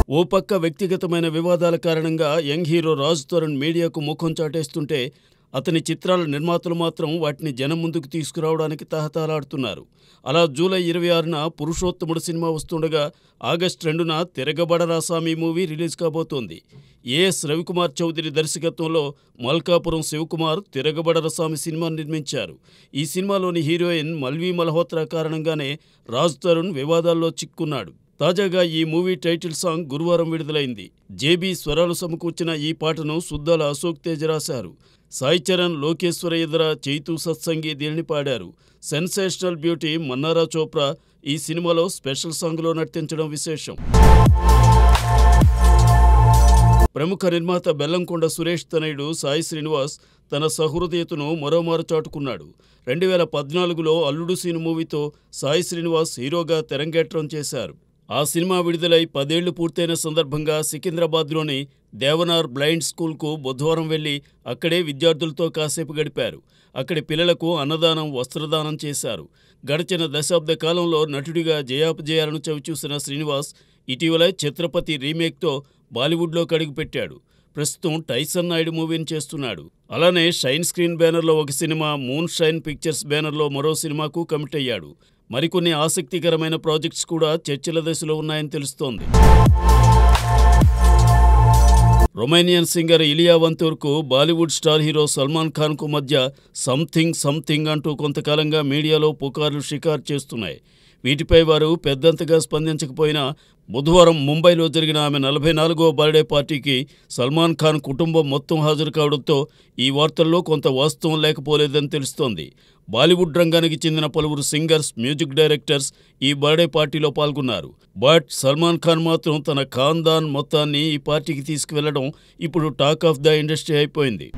ఓ పక్క వ్యక్తిగతమైన వివాదాల కారణంగా యంగ్ హీరో రాజ్ తరుణ్ మీడియాకు ముఖం చాటేస్తుంటే, అతని చిత్రాల నిర్మాతలు మాత్రం వాటిని జనం ముందుకు తీసుకురావడానికి తహతహలాడుతున్నారు. అలా జూలై 26న పురుషోత్తముడు సినిమా వస్తుండగా, ఆగస్టు 2న తిరగబడరా సామి మూవీ రిలీజ్ కాబోతోంది. ఏఎస్ రవికుమార్ చౌదరి దర్శకత్వంలో మల్కాపురం శివకుమార్ తిరగబడరా సామి సినిమాను నిర్మించారు. ఈ సినిమాలోని హీరోయిన్ మల్వీ మల్హోత్రా కారణంగానే రాజ్ తరుణ్ వివాదాల్లో చిక్కున్నాడు. తాజాగా ఈ మూవీ టైటిల్ సాంగ్ గురువారం విడుదలైంది. జేబీ స్వరాలు సమకూర్చిన ఈ పాటను సుద్దాల అశోక్ తేజ్ రాశారు. సాయి చరణ్, లోకేశ్వర ఎదుర, చైతూ సత్సంగి దీనిని పాడారు. సెన్సేషనల్ బ్యూటీ మన్నారా చోప్రా ఈ సినిమాలో స్పెషల్ సాంగ్లో నర్తించడం విశేషం. ప్రముఖ నిర్మాత బెల్లంకొండ సురేష్ తనయుడు సాయి శ్రీనివాస్ తన సహృదయతను మరోమారు చాటుకున్నాడు. 2014లో అల్లుడు సీను మూవీతో సాయి శ్రీనివాస్ హీరోగా తెరంగేట్రం చేశారు. ఆ సినిమా విడుదలై 10 ఏళ్లు పూర్తయిన సందర్భంగా సికింద్రాబాద్లోని దేవనార్ బ్లైండ్ స్కూల్కు బుధవారం వెళ్లి అక్కడే విద్యార్థులతో కాసేపు గడిపారు. అక్కడి పిల్లలకు అన్నదానం, వస్త్రదానం చేశారు. గడిచిన దశాబ్ద కాలంలో నటుడిగా జయాపజయాలను చవిచూసిన శ్రీనివాస్ ఇటీవల ఛత్రపతి రీమేక్తో బాలీవుడ్లోకి అడుగుపెట్టాడు. ప్రస్తుతం టైసన్ నాయుడు మూవీని చేస్తున్నాడు. అలానే షైన్ స్క్రీన్ బ్యానర్లో ఒక సినిమా, మూన్ షైన్ పిక్చర్స్ బ్యానర్లో మరో సినిమాకు కమిట్ అయ్యాడు. మరికొన్ని ఆసక్తికరమైన ప్రాజెక్ట్స్ కూడా చర్చల దశలో ఉన్నాయని తెలుస్తోంది. రొమేనియన్ సింగర్ ఇలియా వంతూర్కు బాలీవుడ్ స్టార్ హీరో సల్మాన్ ఖాన్కు మధ్య సంథింగ్ అంటూ కొంతకాలంగా మీడియాలో పుకార్లు షికారు చేస్తున్నాయి. వీటిపై వారు పెద్దంతగా స్పందించకపోయినా బుధవారం ముంబైలో జరిగిన ఆమె 44వ బర్త్డే పార్టీకి సల్మాన్ ఖాన్ కుటుంబం మొత్తం హాజరు కావడంతో ఈ వార్తల్లో కొంత వాస్తవం లేకపోలేదని తెలుస్తోంది. బాలీవుడ్ రంగానికి చెందిన పలువురు సింగర్స్, మ్యూజిక్ డైరెక్టర్స్ ఈ బర్త్డే పార్టీలో పాల్గొన్నారు. బట్ సల్మాన్ ఖాన్ మాత్రం తన ఖాన్దాన్ మొత్తాన్ని ఈ పార్టీకి తీసుకువెళ్లడం ఇప్పుడు టాక్ ఆఫ్ ద ఇండస్ట్రీ అయిపోయింది.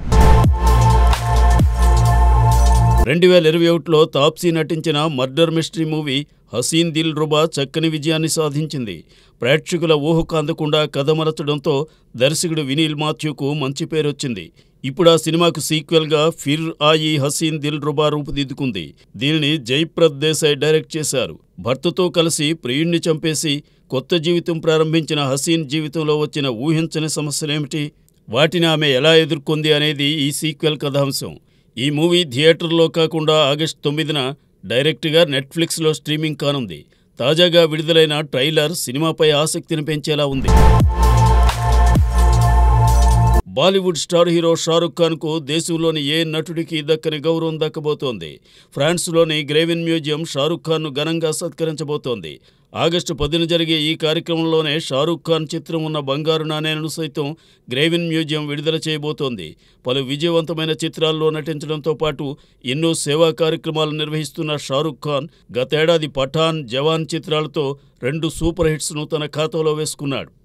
2021లో తాప్సీ నటించిన murder mystery movie Haseen Dil Ruba చక్కని విజయాన్ని సాధించింది. ప్రేక్షకుల ఊహకు అందకుండా కథ మలచడంతో దర్శకుడు వినీల్ మాథ్యూకు మంచి పేరొచ్చింది. ఇప్పుడు ఆ సినిమాకు సీక్వెల్గా ఫిర్ ఆయి హసీన్ దిల్ రుబా రూపుదిద్దుకుంది. దీనిని జయప్రద్ దేశాయ్ డైరెక్ట్ చేశారు. భర్తతో కలిసి ప్రియుణ్ణి చంపేసి కొత్త జీవితం ప్రారంభించిన హసీన్ జీవితంలో వచ్చిన ఊహించని సమస్యలేమిటి, వాటిని ఆమె ఎలా ఎదుర్కొంది అనేది ఈ సీక్వెల్ కథాంశం. ఈ మూవీ థియేటర్లో కాకుండా ఆగస్టు 9న డైరెక్ట్గా నెట్ఫ్లిక్స్లో స్ట్రీమింగ్ కానుంది. తాజాగా విడుదలైన ట్రైలర్ సినిమాపై ఆసక్తిని పెంచేలా ఉంది. బాలీవుడ్ స్టార్ హీరో షారుఖ్ ఖాన్కు దేశంలోని ఏ నటుడికి దక్కని గౌరవం దక్కబోతోంది. ఫ్రాన్స్లోని గ్రేవిన్ మ్యూజియం షారుఖ్ ఖాన్ను ఘనంగా సత్కరించబోతోంది. ఆగస్టు 10న జరిగే ఈ కార్యక్రమంలోనే షారుఖ్ ఖాన్ చిత్రం ఉన్న బంగారు నాణేలను సైతం గ్రేవిన్ మ్యూజియం విడుదల చేయబోతోంది. పలు విజయవంతమైన చిత్రాల్లో నటించడంతో పాటు ఎన్నో సేవా కార్యక్రమాలు నిర్వహిస్తున్న షారుఖ్ ఖాన్ గతేడాది పఠాన్, జవాన్ చిత్రాలతో 2 సూపర్ హిట్స్ను తన ఖాతాలో వేసుకున్నాడు.